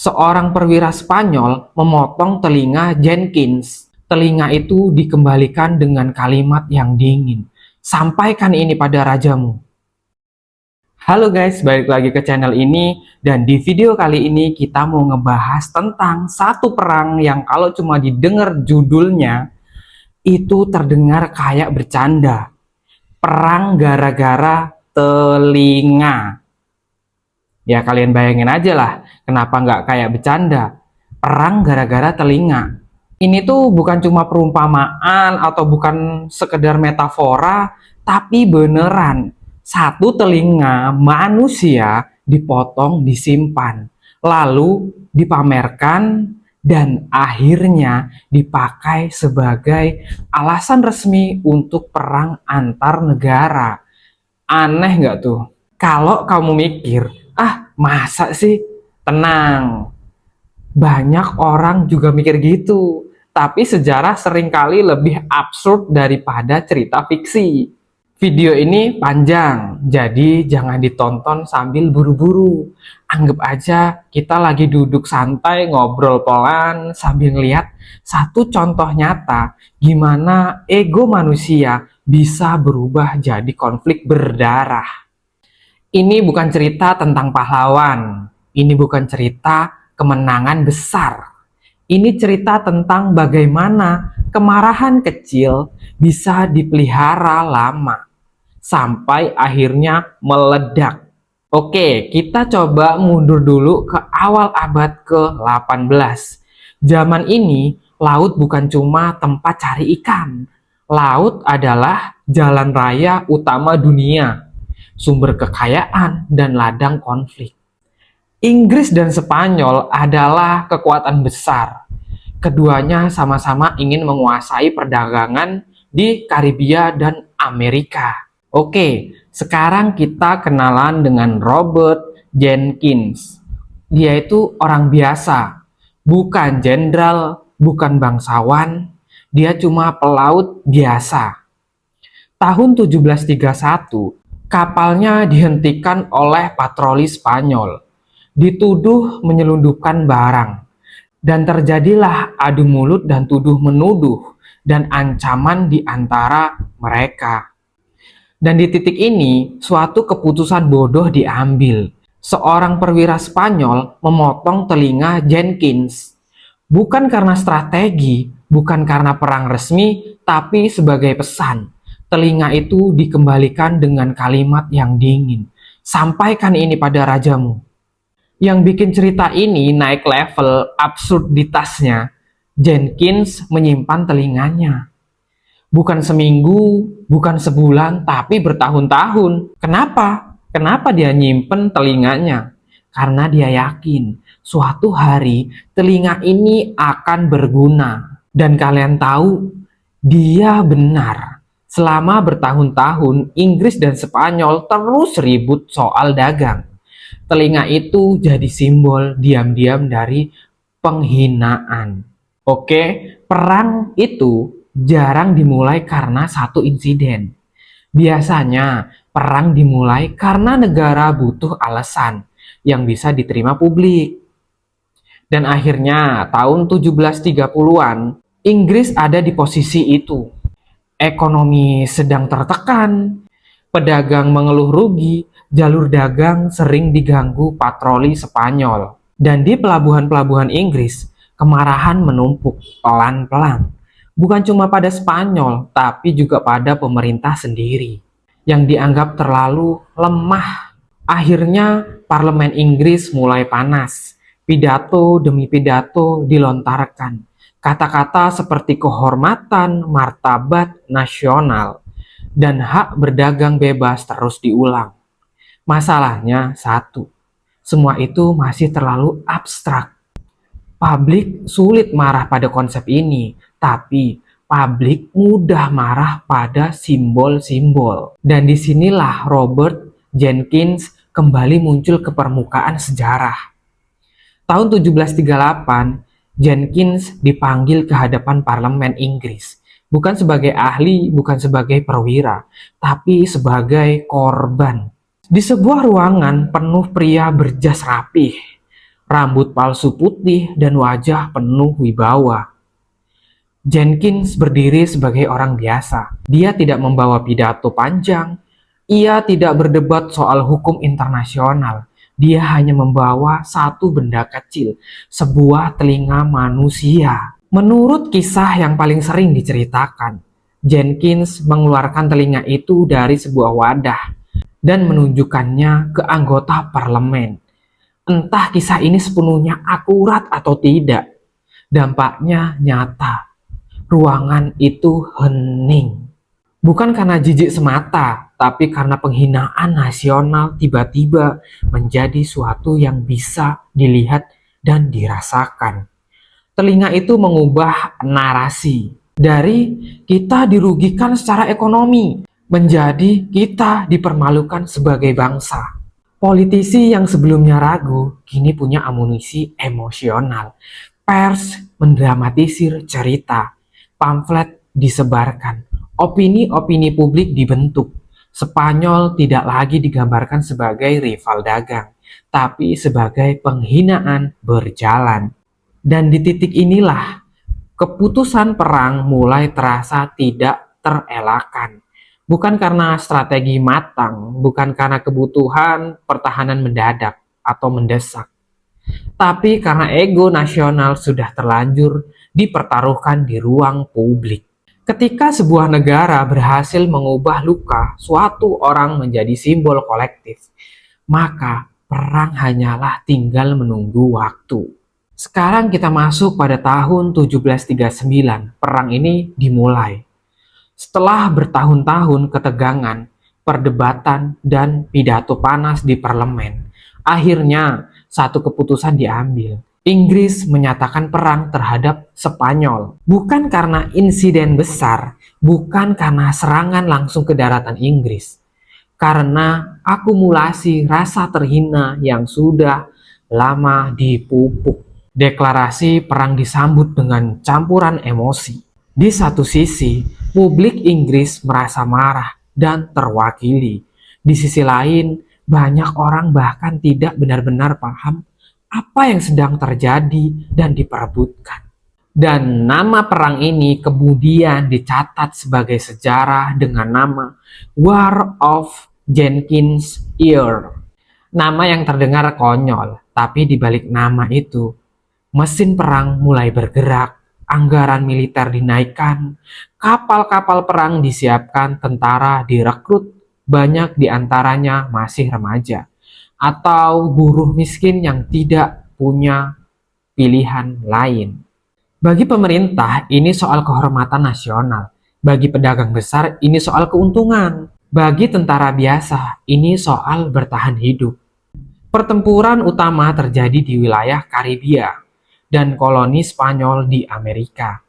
Seorang perwira Spanyol memotong telinga Jenkins. Telinga itu dikembalikan dengan kalimat yang dingin. Sampaikan ini pada rajamu. Halo guys, balik lagi ke channel ini. Dan di video kali ini kita mau ngebahas tentang satu perang yang kalau cuma didengar judulnya itu terdengar kayak bercanda. Perang gara-gara telinga. Ya kalian bayangin aja lah, kenapa nggak kayak bercanda? Perang gara-gara telinga. Ini tuh bukan cuma perumpamaan atau bukan sekedar metafora, tapi beneran. Satu telinga manusia dipotong, disimpan, lalu dipamerkan, dan akhirnya dipakai sebagai alasan resmi untuk perang antar negara. Aneh nggak tuh? Kalau kamu mikir, masa sih? Tenang, banyak orang juga mikir gitu. Tapi sejarah seringkali lebih absurd daripada cerita fiksi. Video ini panjang, jadi jangan ditonton sambil buru-buru. Anggap aja kita lagi duduk santai ngobrol pelan sambil ngeliat satu contoh nyata gimana ego manusia bisa berubah jadi konflik berdarah. Ini bukan cerita tentang pahlawan. Ini bukan cerita kemenangan besar. Ini cerita tentang bagaimana kemarahan kecil bisa dipelihara lama sampai akhirnya meledak. Oke, kita coba mundur dulu ke awal abad ke-18. Zaman ini, laut bukan cuma tempat cari ikan. Laut adalah jalan raya utama dunia, sumber kekayaan, dan ladang konflik. Inggris dan Spanyol adalah kekuatan besar. Keduanya sama-sama ingin menguasai perdagangan di Karibia dan Amerika. Oke, sekarang kita kenalan dengan Robert Jenkins. Dia itu orang biasa, bukan jenderal, bukan bangsawan. Dia cuma pelaut biasa. Tahun 1731, kapalnya dihentikan oleh patroli Spanyol, dituduh menyelundupkan barang, dan terjadilah adu mulut dan tuduh-menuduh dan ancaman di antara mereka. Dan di titik ini, suatu keputusan bodoh diambil. Seorang perwira Spanyol memotong telinga Jenkins. Bukan karena strategi, bukan karena perang resmi, tapi sebagai pesan. Telinga itu dikembalikan dengan kalimat yang dingin. Sampaikan ini pada rajamu. Yang bikin cerita ini naik level absurditasnya, Jenkins menyimpan telinganya. Bukan seminggu, bukan sebulan, tapi bertahun-tahun. Kenapa? Kenapa dia nyimpen telinganya? Karena dia yakin suatu hari telinga ini akan berguna. Dan kalian tahu, dia benar. Selama bertahun-tahun, Inggris dan Spanyol terus ribut soal dagang. Telinga itu jadi simbol diam-diam dari penghinaan. Oke, perang itu jarang dimulai karena satu insiden. Biasanya, perang dimulai karena negara butuh alasan yang bisa diterima publik. Dan akhirnya, tahun 1730-an, Inggris ada di posisi itu. Ekonomi sedang tertekan, pedagang mengeluh rugi, jalur dagang sering diganggu patroli Spanyol. Dan di pelabuhan-pelabuhan Inggris, kemarahan menumpuk pelan-pelan. Bukan cuma pada Spanyol, tapi juga pada pemerintah sendiri yang dianggap terlalu lemah. Akhirnya parlemen Inggris mulai panas. Pidato demi pidato dilontarkan. Kata-kata seperti kehormatan, martabat nasional, dan hak berdagang bebas terus diulang. Masalahnya satu, semua itu masih terlalu abstrak. Publik sulit marah pada konsep ini, tapi publik mudah marah pada simbol-simbol. Dan disinilah Robert Jenkins kembali muncul ke permukaan sejarah. Tahun 1738, Jenkins dipanggil ke hadapan parlemen Inggris. Bukan sebagai ahli, bukan sebagai perwira, tapi sebagai korban. Di sebuah ruangan penuh pria berjas rapih, rambut palsu putih dan wajah penuh wibawa. Jenkins berdiri sebagai orang biasa. Dia tidak membawa pidato panjang. Ia tidak berdebat soal hukum internasional. Dia hanya membawa satu benda kecil, sebuah telinga manusia. Menurut kisah yang paling sering diceritakan, Jenkins mengeluarkan telinga itu dari sebuah wadah dan menunjukkannya ke anggota parlemen. Entah kisah ini sepenuhnya akurat atau tidak, dampaknya nyata. Ruangan itu hening. Bukan karena jijik semata, tapi karena penghinaan nasional tiba-tiba menjadi suatu yang bisa dilihat dan dirasakan. Telinga itu mengubah narasi dari kita dirugikan secara ekonomi menjadi kita dipermalukan sebagai bangsa. Politisi yang sebelumnya ragu kini punya amunisi emosional. Pers mendramatisir cerita, pamflet disebarkan, opini-opini publik dibentuk. Spanyol tidak lagi digambarkan sebagai rival dagang, tapi sebagai penghinaan berjalan. Dan di titik inilah keputusan perang mulai terasa tidak terelakkan. Bukan karena strategi matang, bukan karena kebutuhan pertahanan mendadak atau mendesak, tapi karena ego nasional sudah terlanjur dipertaruhkan di ruang publik. Ketika sebuah negara berhasil mengubah luka suatu orang menjadi simbol kolektif, maka perang hanyalah tinggal menunggu waktu. Sekarang kita masuk pada tahun 1739, perang ini dimulai. Setelah bertahun-tahun ketegangan, perdebatan, dan pidato panas di parlemen, akhirnya satu keputusan diambil. Inggris menyatakan perang terhadap Spanyol. Bukan karena insiden besar, bukan karena serangan langsung ke daratan Inggris. Karena akumulasi rasa terhina yang sudah lama dipupuk. Deklarasi perang disambut dengan campuran emosi. Di satu sisi, publik Inggris merasa marah dan terwakili. Di sisi lain, banyak orang bahkan tidak benar-benar paham apa yang sedang terjadi dan diperebutkan. Dan nama perang ini kemudian dicatat sebagai sejarah dengan nama War of Jenkins' Ear. Nama yang terdengar konyol, tapi di balik nama itu, mesin perang mulai bergerak, anggaran militer dinaikkan, kapal-kapal perang disiapkan, tentara direkrut, banyak diantaranya masih remaja, atau buruh miskin yang tidak punya pilihan lain. Bagi pemerintah, ini soal kehormatan nasional. Bagi pedagang besar, ini soal keuntungan. Bagi tentara biasa, ini soal bertahan hidup. Pertempuran utama terjadi di wilayah Karibia dan koloni Spanyol di Amerika.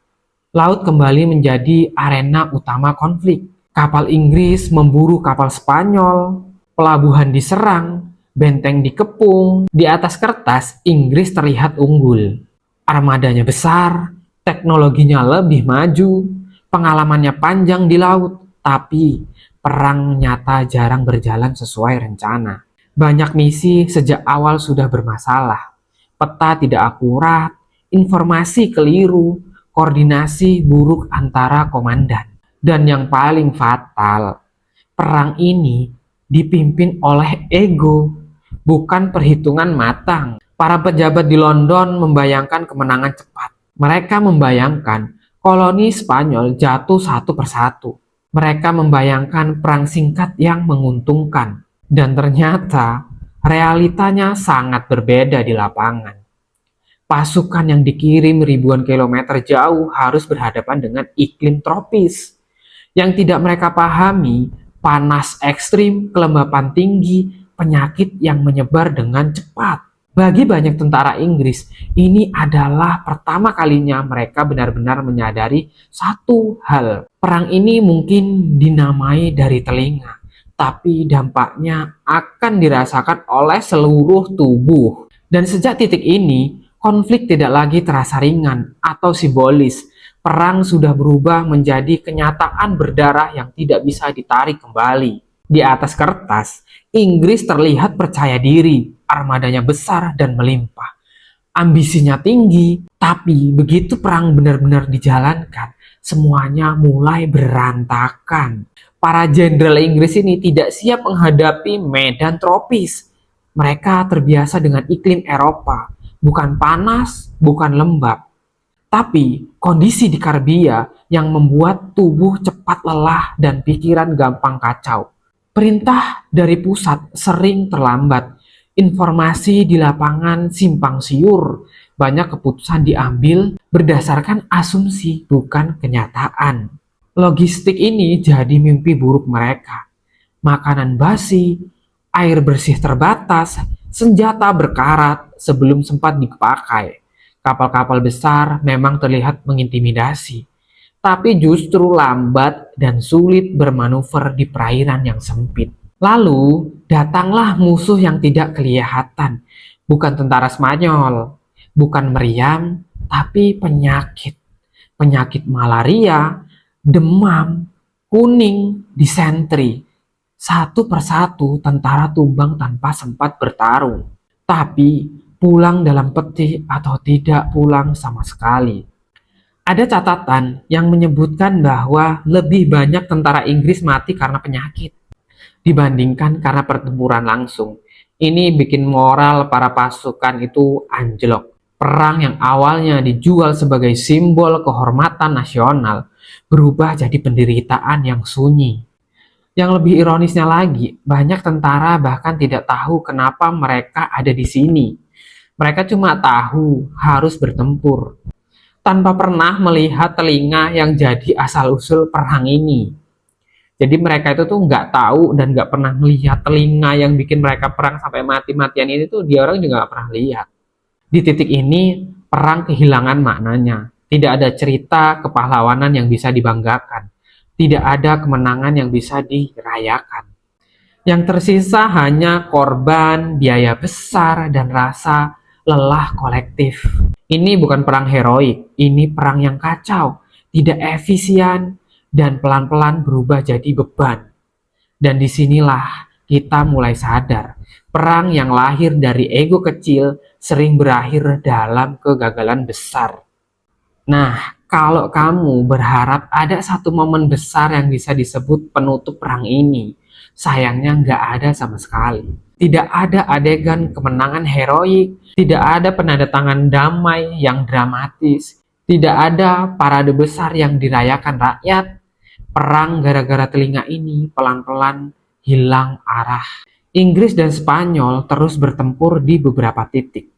Laut kembali menjadi arena utama konflik. Kapal Inggris memburu kapal Spanyol, pelabuhan diserang, benteng dikepung. Di atas kertas, Inggris terlihat unggul. Armadanya besar, teknologinya lebih maju, pengalamannya panjang di laut, tapi perang nyata jarang berjalan sesuai rencana. Banyak misi sejak awal sudah bermasalah. Peta tidak akurat, informasi keliru, koordinasi buruk antara komandan. Dan yang paling fatal, perang ini dipimpin oleh ego, bukan perhitungan matang. Para pejabat di London membayangkan kemenangan cepat. Mereka membayangkan koloni Spanyol jatuh satu persatu. Mereka membayangkan perang singkat yang menguntungkan. Dan ternyata realitanya sangat berbeda di lapangan. Pasukan yang dikirim ribuan kilometer jauh harus berhadapan dengan iklim tropis. Yang tidak mereka pahami, panas ekstrim, kelembapan tinggi, penyakit yang menyebar dengan cepat. Bagi banyak tentara Inggris, ini adalah pertama kalinya mereka benar-benar menyadari satu hal. Perang ini mungkin dinamai dari telinga, tapi dampaknya akan dirasakan oleh seluruh tubuh. Dan sejak titik ini, konflik tidak lagi terasa ringan atau simbolis. Perang sudah berubah menjadi kenyataan berdarah yang tidak bisa ditarik kembali. Di atas kertas, Inggris terlihat percaya diri, armadanya besar dan melimpah. ambisinya tinggi, tapi begitu perang benar-benar dijalankan, semuanya mulai berantakan. Para jenderal Inggris ini tidak siap menghadapi medan tropis. Mereka terbiasa dengan iklim Eropa, bukan panas, bukan lembab. Tapi kondisi di Karbia yang membuat tubuh cepat lelah dan pikiran gampang kacau. Perintah dari pusat sering terlambat. Informasi di lapangan simpang siur. Banyak keputusan diambil berdasarkan asumsi, bukan kenyataan. Logistik ini jadi mimpi buruk mereka. Makanan basi, air bersih terbatas, senjata berkarat sebelum sempat dipakai. Kapal-kapal besar memang terlihat mengintimidasi, tapi justru lambat dan sulit bermanuver di perairan yang sempit. Lalu, datanglah musuh yang tidak kelihatan. Bukan tentara Spanyol, bukan meriam, tapi penyakit. Penyakit malaria, demam, kuning, disentri. Satu persatu tentara tumbang tanpa sempat bertarung. Tapi, pulang dalam peti atau tidak pulang sama sekali. Ada catatan yang menyebutkan bahwa lebih banyak tentara Inggris mati karena penyakit dibandingkan karena pertempuran langsung. Ini bikin moral para pasukan itu anjlok. Perang yang awalnya dijual sebagai simbol kehormatan nasional berubah jadi penderitaan yang sunyi. Yang lebih ironisnya lagi, banyak tentara bahkan tidak tahu kenapa mereka ada di sini. Mereka cuma tahu harus bertempur, tanpa pernah melihat telinga yang jadi asal-usul perang ini. Jadi mereka itu tuh nggak tahu dan nggak pernah melihat telinga yang bikin mereka perang sampai mati-matian ini tuh dia orang juga nggak pernah lihat. Di titik ini, perang kehilangan maknanya. Tidak ada cerita kepahlawanan yang bisa dibanggakan. Tidak ada kemenangan yang bisa dirayakan. Yang tersisa hanya korban, biaya besar, dan rasa lelah kolektif. Ini bukan perang heroik, ini perang yang kacau, tidak efisien, dan pelan-pelan berubah jadi beban. Dan disinilah kita mulai sadar, perang yang lahir dari ego kecil sering berakhir dalam kegagalan besar. Nah, kalau kamu berharap ada satu momen besar yang bisa disebut penutup perang ini, sayangnya nggak ada sama sekali. Tidak ada adegan kemenangan heroik, tidak ada penandatangan damai yang dramatis, tidak ada parade besar yang dirayakan rakyat. Perang gara-gara telinga ini pelan-pelan hilang arah. Inggris dan Spanyol terus bertempur di beberapa titik,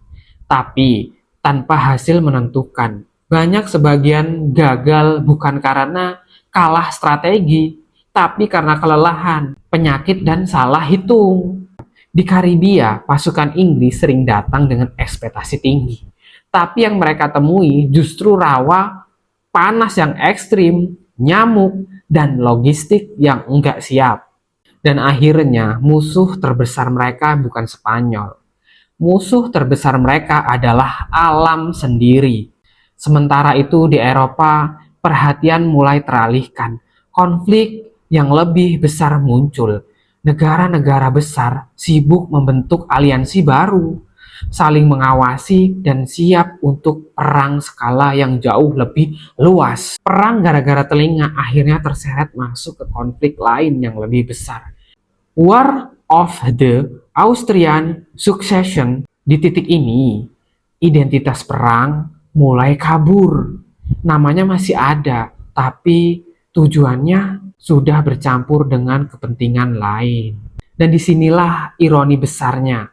tapi tanpa hasil menentukan. Banyak sebagian gagal bukan karena kalah strategi, tapi karena kelelahan, penyakit, dan salah hitung. Di Karibia, pasukan Inggris sering datang dengan ekspektasi tinggi. Tapi yang mereka temui justru rawa, panas yang ekstrim, nyamuk, dan logistik yang enggak siap. Dan akhirnya musuh terbesar mereka bukan Spanyol. Musuh terbesar mereka adalah alam sendiri. Sementara itu di Eropa, perhatian mulai teralihkan. Konflik yang lebih besar muncul. Negara-negara besar sibuk membentuk aliansi baru, saling mengawasi dan siap untuk perang skala yang jauh lebih luas. Perang gara-gara telinga akhirnya terseret masuk ke konflik lain yang lebih besar. War of the Austrian Succession. Di titik ini, identitas perang mulai kabur. Namanya masih ada, tapi tujuannya sudah bercampur dengan kepentingan lain. Dan disinilah ironi besarnya.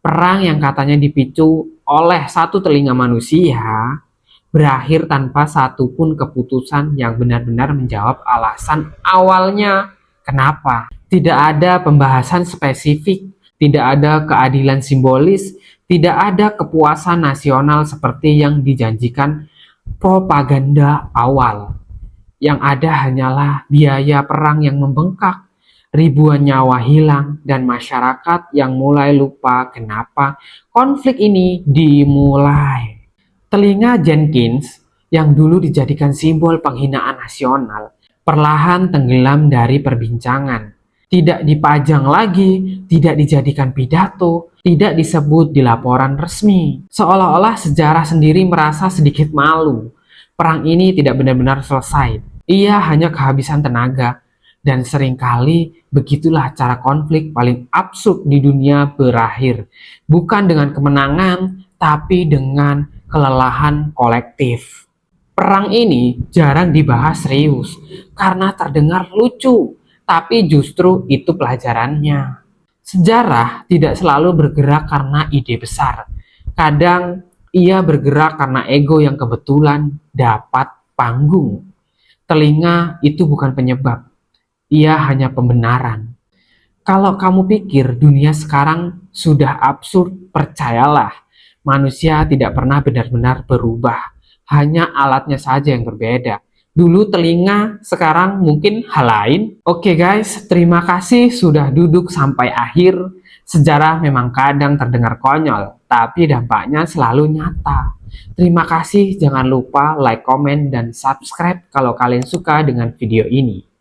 Perang yang katanya dipicu oleh satu telinga manusia berakhir tanpa satupun keputusan yang benar-benar menjawab alasan awalnya kenapa. Tidak ada pembahasan spesifik, tidak ada keadilan simbolis, tidak ada kepuasan nasional seperti yang dijanjikan propaganda awal. Yang ada hanyalah biaya perang yang membengkak, ribuan nyawa hilang, dan masyarakat yang mulai lupa kenapa konflik ini dimulai. Telinga Jenkins yang dulu dijadikan simbol penghinaan nasional perlahan tenggelam dari perbincangan. Tidak dipajang lagi, tidak dijadikan pidato, tidak disebut di laporan resmi. Seolah-olah sejarah sendiri merasa sedikit malu. Perang ini tidak benar-benar selesai. Ia hanya kehabisan tenaga. Dan seringkali begitulah cara konflik paling absurd di dunia berakhir. Bukan dengan kemenangan, tapi dengan kelelahan kolektif. Perang ini jarang dibahas serius karena terdengar lucu, tapi justru itu pelajarannya. Sejarah tidak selalu bergerak karena ide besar. Kadang ia bergerak karena ego yang kebetulan dapat panggung. Telinga itu bukan penyebab, ia hanya pembenaran. Kalau kamu pikir dunia sekarang sudah absurd, percayalah, manusia tidak pernah benar-benar berubah. Hanya alatnya saja yang berbeda. Dulu telinga, sekarang mungkin hal lain. Oke guys, terima kasih sudah duduk sampai akhir. Sejarah memang kadang terdengar konyol, tapi dampaknya selalu nyata. Terima kasih, jangan lupa like, komen, dan subscribe kalau kalian suka dengan video ini.